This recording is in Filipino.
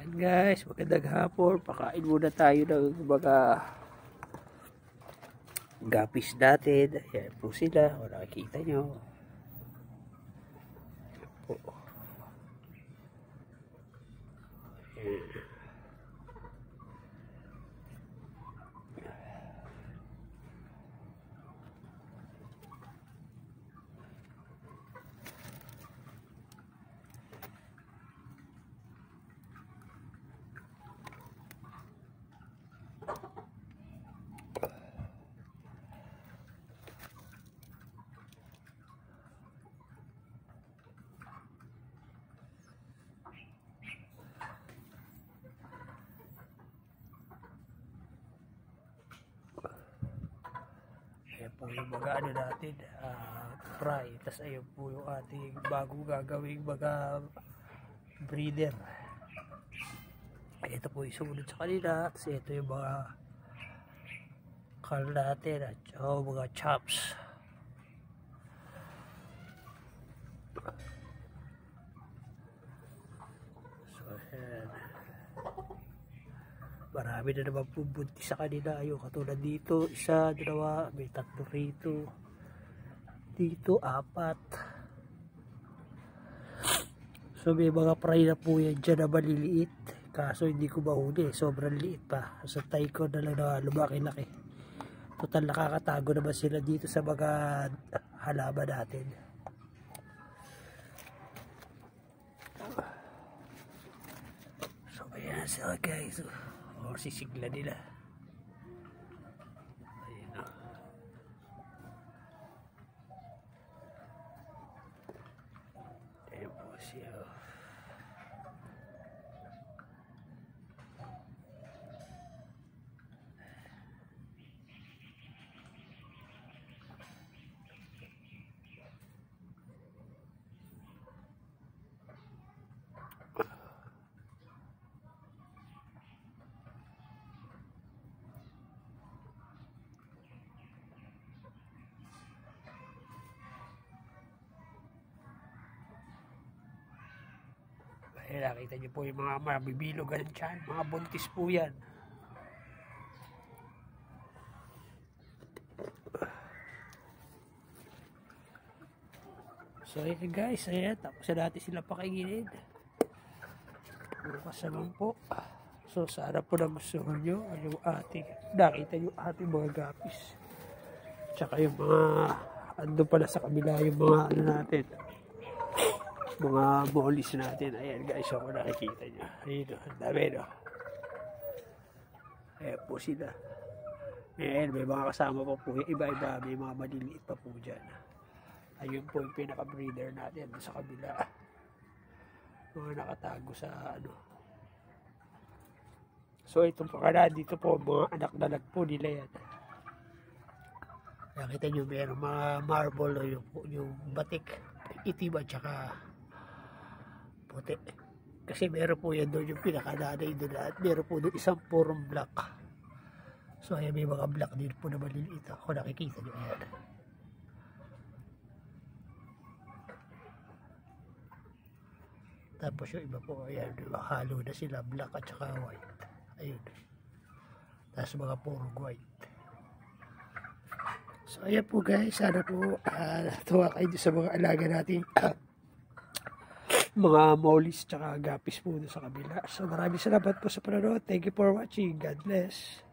Ayan guys, magandang hapon. Pakain muna tayo ng mga gapis natin. Ayan po sila. O nakikita nyo. Ayan po. Ayan. Ayan po yung mga ano natin, fry. Tapos ayun po yung ating bagong gagawing mga breeder. Ito po yung sumunod sa kanila. Tapos ito yung mga kal natin at mga chops. So ayan. Marami na naman po buntis sa kanila. Yung katulad dito, isa, dalawa, may tatlo rito. Dito, 4. So may mga fry na po yan dyan na maliliit. Kaso hindi ko mahuli. Sobrang liit pa. Sa tay ko na lang na lumaki-laki. Total nakakatago naman sila dito sa mga halaman natin. So ayan sila guys. O sisigla nila. Ayan o. Ayan po siya. Ayan, nakita niyo po yung mga mabibilogan dyan. Mga buntis po yan. So ayan guys, ayan. Tapos na natin sila pakinginin. Bukas naman po. So sana po nagustuhan nyo yung ating, nakita yung ating mga gapis. Tsaka yung mga, ando pala sa kabila yung mga ano natin. Mga mollies natin. Ayan guys, so kung nakikita nyo. Ayun, ang dami no. Ayan po sila. Ayan, may mga kasama pa po. Iba-iba, may mga maliliit pa po dyan. Ayun po yung pinaka-breeder natin sa kabila. Mga nakatago sa ano. So itong pakala dito po, mga anak na lang po nila yan. Nakita nyo, mayroong mga marble o yung batik, itim at saka puti. Kasi meron po yan doon yung pinakalanay doon at meron po doon isang purong black. So ayan, may mga black din po na maliliit. Kung nakikita nyo, ayan. Tapos yung iba po, ayan, halo na sila, black at saka white. Ayun. Tapos mga purong white. So ayan po guys, sana po natuwa kayo sa mga alaga natin. Mga mollies tsaka gapis po sa kabila. So maraming salamat po sa panonood. Thank you for watching. God bless.